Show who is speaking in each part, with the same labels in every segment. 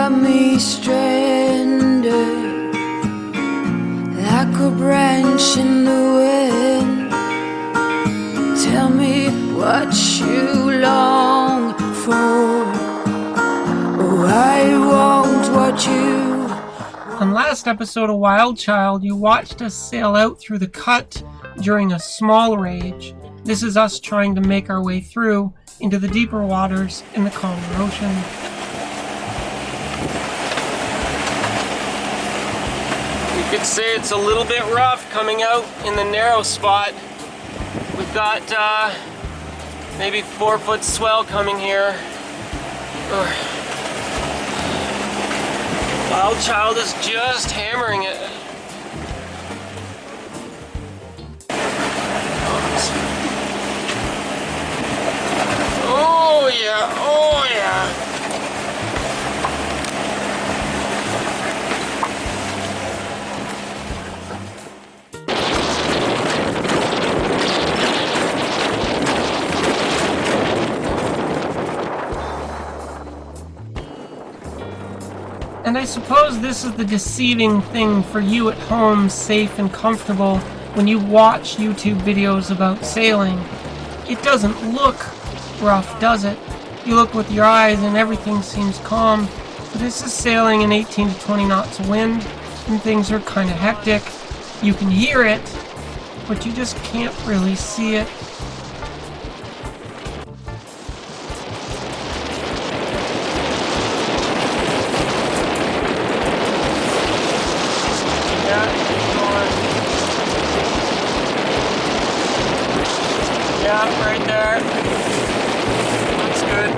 Speaker 1: got me stranded like a branch in the wind. Tell me what you long for. Oh, I won't watch you.
Speaker 2: On last episode of WildChild, you watched us sail out through the cut during a small rage. This is us trying to make our way through into the deeper waters in the calmer ocean. You could say it's a little bit rough coming out in the narrow spot. We've got maybe 4-foot swell coming here. WildChild is just hammering it. Oh yeah, oh yeah. And I suppose this is the deceiving thing for you at home, safe and comfortable, when you watch YouTube videos about sailing. It doesn't look rough, does it? You look with your eyes and everything seems calm. But this is sailing in 18 to 20 knots of wind, and things are kind of hectic. You can hear it, but you just can't really see it. Yeah, right there. Looks good.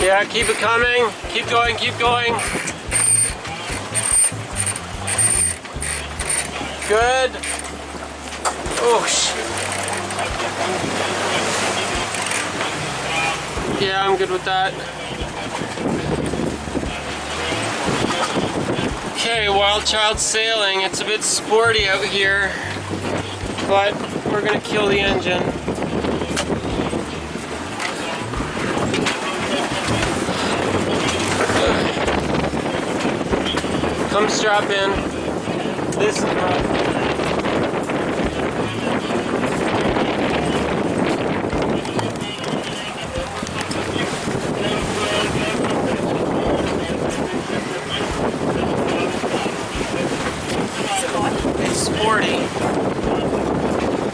Speaker 2: Yeah, keep it coming. Keep going, keep going. Good. Oh, shit. Yeah, I'm good with that. Okay, WildChild sailing. It's a bit sporty out here, but we're gonna kill the engine. Come strap in. This is rough.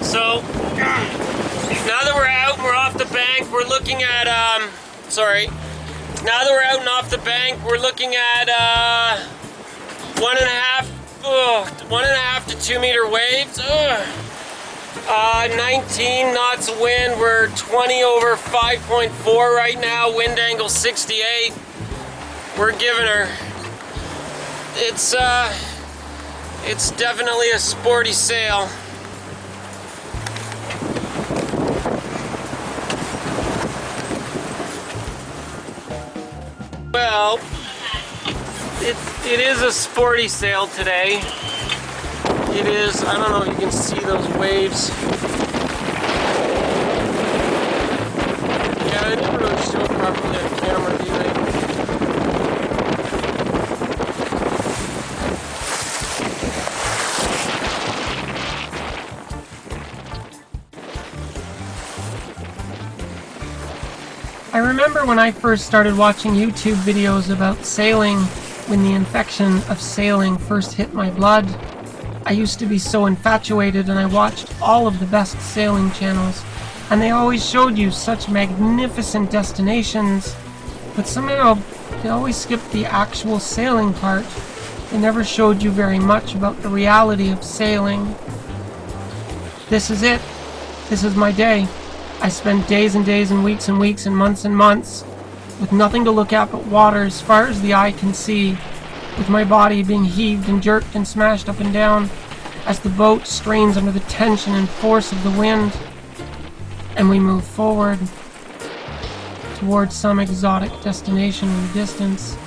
Speaker 2: So, now that we're out and we're off the bank, we're looking at, now that we're out and off the bank, we're looking at, 1.5 to 2 meter waves. 19 knots of wind. We're 20 over 5.4 right now, wind angle 68. We're giving her, it's definitely a sporty sail. Well, it is a sporty sail today. It is, I don't know if you can see those waves. Yeah, I didn't really show it properly on camera, do they? I remember when I first started watching YouTube videos about sailing, when the infection of sailing first hit my blood. I used to be so infatuated and I watched all of the best sailing channels, and they always showed you such magnificent destinations, but somehow they always skipped the actual sailing part. They never showed you very much about the reality of sailing. This is it. This is my day. I spend days and days and weeks and months with nothing to look at but water as far as the eye can see, with my body being heaved and jerked and smashed up and down as the boat strains under the tension and force of the wind, and we move forward towards some exotic destination in the distance.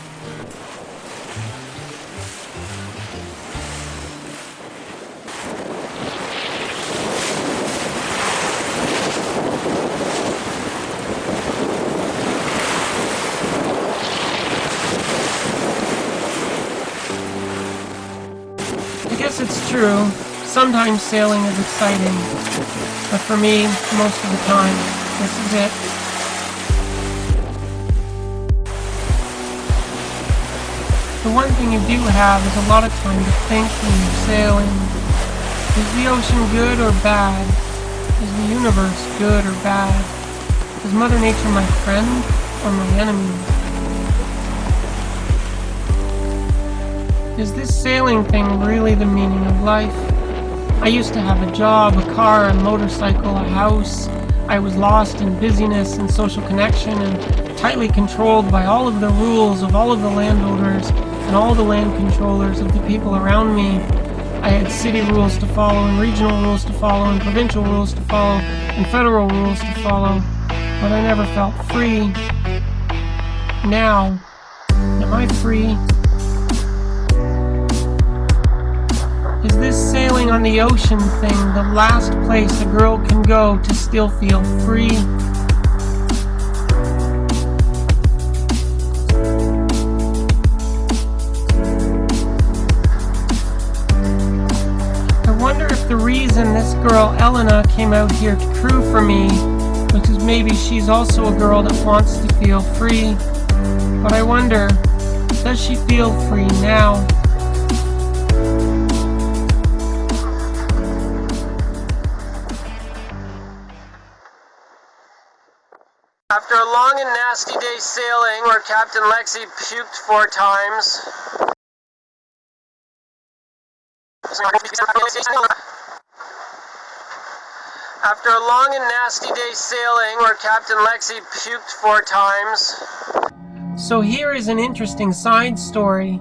Speaker 2: true. Sometimes sailing is exciting. But for me, most of the time, this is it. The one thing you do have is a lot of time to think when you're sailing. Is the ocean good or bad? Is the universe good or bad? Is Mother Nature my friend or my enemy? Is this sailing thing really the meaning of life? I used to have a job, a car, a motorcycle, a house. I was lost in busyness and social connection and tightly controlled by all of the rules of all of the landowners and all the land controllers of the people around me. I had city rules to follow and regional rules to follow and provincial rules to follow and federal rules to follow, but I never felt free. Now, am I free? Is this sailing on the ocean thing the last place a girl can go to still feel free? I wonder if the reason this girl Elena came out here to crew for me was because maybe she's also a girl that wants to feel free. But I wonder, does she feel free now? After a long and nasty day sailing where Captain Lexi puked 4 times, After a long and nasty day sailing where Captain Lexi puked 4 times. So here is an interesting side story.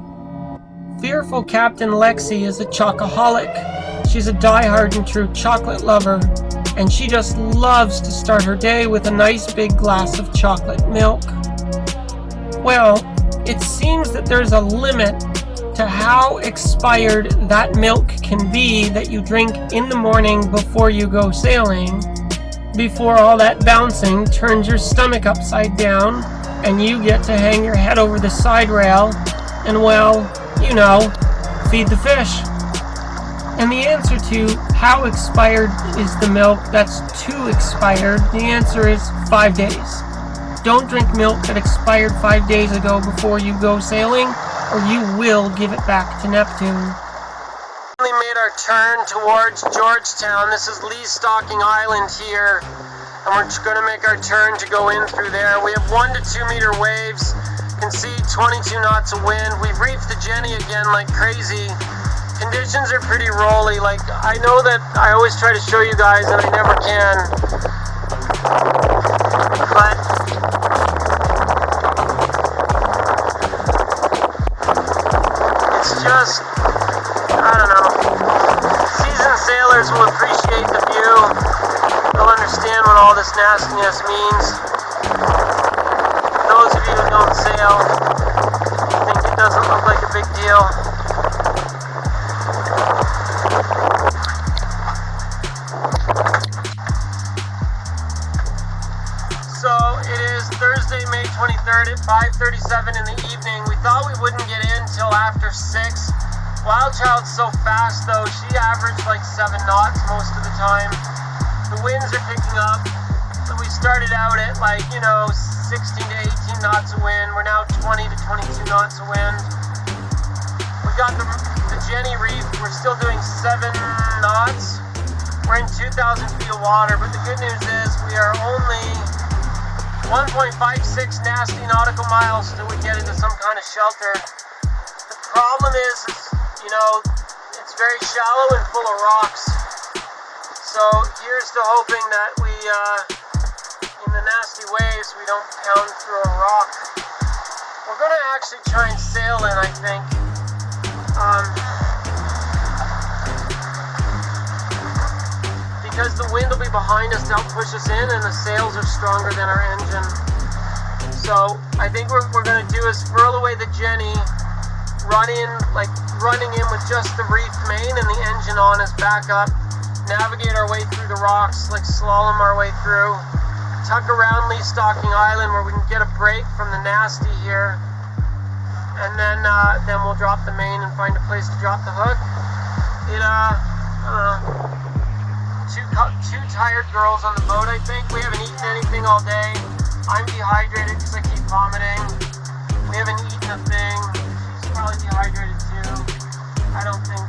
Speaker 2: Fearful Captain Lexi is a chocoholic. She's a diehard and true chocolate lover, and she just loves to start her day with a nice big glass of chocolate milk. Well, it seems that there's a limit to how expired that milk can be that you drink in the morning before you go sailing, before all that bouncing turns your stomach upside down and you get to hang your head over the side rail and, well, you know, feed the fish. And the answer to how expired is the milk that's too expired, the answer is 5 days. Don't drink milk that expired 5 days ago before you go sailing, or you will give it back to Neptune. We made our turn towards Georgetown. This is Lee Stocking Island here, and we're going to make our turn to go in through there. We have 1 to 2 meter waves. You can see 22 knots of wind. We've reefed the Jenny again like crazy. Conditions are pretty rolly. Like, I know that I always try to show you guys and I never can, but it's just, I don't know. Seasoned sailors will appreciate the view. They'll understand what all this nastiness means. Those of you who don't sail think it doesn't look like a big deal. So it is Thursday, May 23rd at 5:37 in the evening. We thought we wouldn't get in till after 6. WildChild's so fast though, she averaged like 7 knots most of the time. The winds are picking up. So we started out at 16 to 18 knots of wind. We're now 20 to 22 knots of wind. We got the Jenny reef. We're still doing 7 knots. We're in 2,000 feet of water, but the good news is we are only 1.56 nasty nautical miles till we get into some kind of shelter. The problem is it's very shallow and full of rocks. So here's to hoping that we, in the nasty waves, we don't pound through a rock. We're going to actually try and sail in, I think. Because the wind will be behind us to help push us in, and the sails are stronger than our engine. So I think what we're going to do is furl away the Jenny, running in with just the reefed main and the engine on as backup, navigate our way through the rocks, slalom our way through, tuck around Lee Stocking Island where we can get a break from the nasty here, and then we'll drop the main and find a place to drop the hook. I don't know. Two tired girls on the boat, I think. We haven't eaten anything all day. I'm dehydrated because I keep vomiting. We haven't eaten a thing. She's probably dehydrated too. I don't think.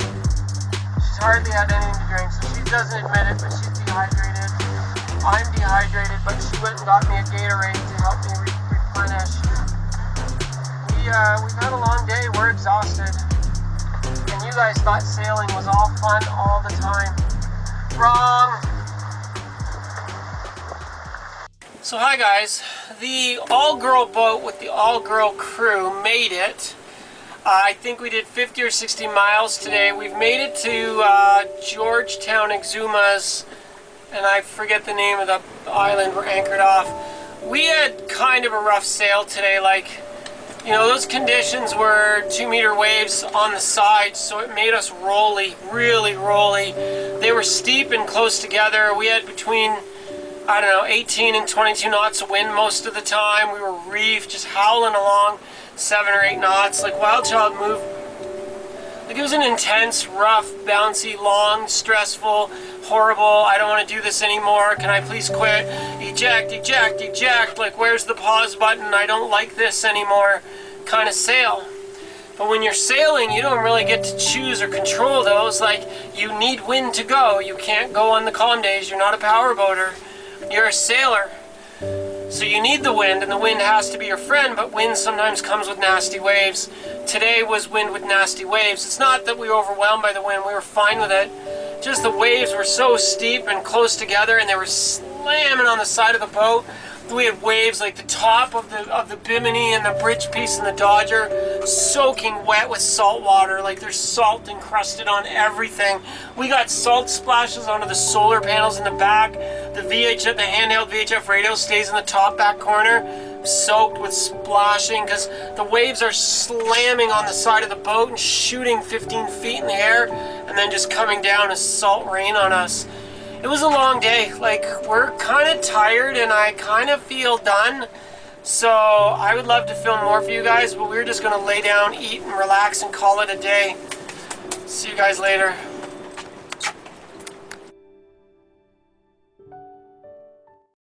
Speaker 2: She's hardly had anything to drink, so she doesn't admit it, but she's dehydrated. I'm dehydrated, but she went and got me a Gatorade to help me replenish. We've had a long day. We're exhausted. And you guys thought sailing was all fun all the time. Wrong. So hi guys, the all-girl boat with the all-girl crew made it. I think we did 50 or 60 miles today. We've made it to Georgetown, Exumas, and I forget the name of the island we're anchored off. We had kind of a rough sail today, like, you know, those conditions were 2-meter waves on the side, so it made us rolly, really rolly. They were steep and close together. We had between, I don't know, 18 and 22 knots of wind most of the time. We were reefed, just howling along 7 or 8 knots. Like WildChild moved, like it was an intense, rough, bouncy, long, stressful, horrible, I don't want to do this anymore, can I please quit? Eject, eject, eject, like where's the pause button? I don't like this anymore kind of sail. But when you're sailing, you don't really get to choose or control those. Like, you need wind to go. You can't go on the calm days. You're not a power boater. You're a sailor. So you need the wind, and the wind has to be your friend, but wind sometimes comes with nasty waves. Today was wind with nasty waves. It's not that we were overwhelmed by the wind. We were fine with it. Just the waves were so steep and close together, and they were slamming on the side of the boat. We had waves like the top of the Bimini and the bridge piece and the Dodger soaking wet with salt water, like there's salt encrusted on everything. We got salt splashes onto the solar panels in the back. The handheld VHF radio stays in the top back corner, soaked with splashing because the waves are slamming on the side of the boat and shooting 15 feet in the air and then just coming down as salt rain on us. It was a long day. Like, we're kind of tired and I kind of feel done. So I would love to film more for you guys, but we're just going to lay down, eat, and relax and call it a day. See you guys later.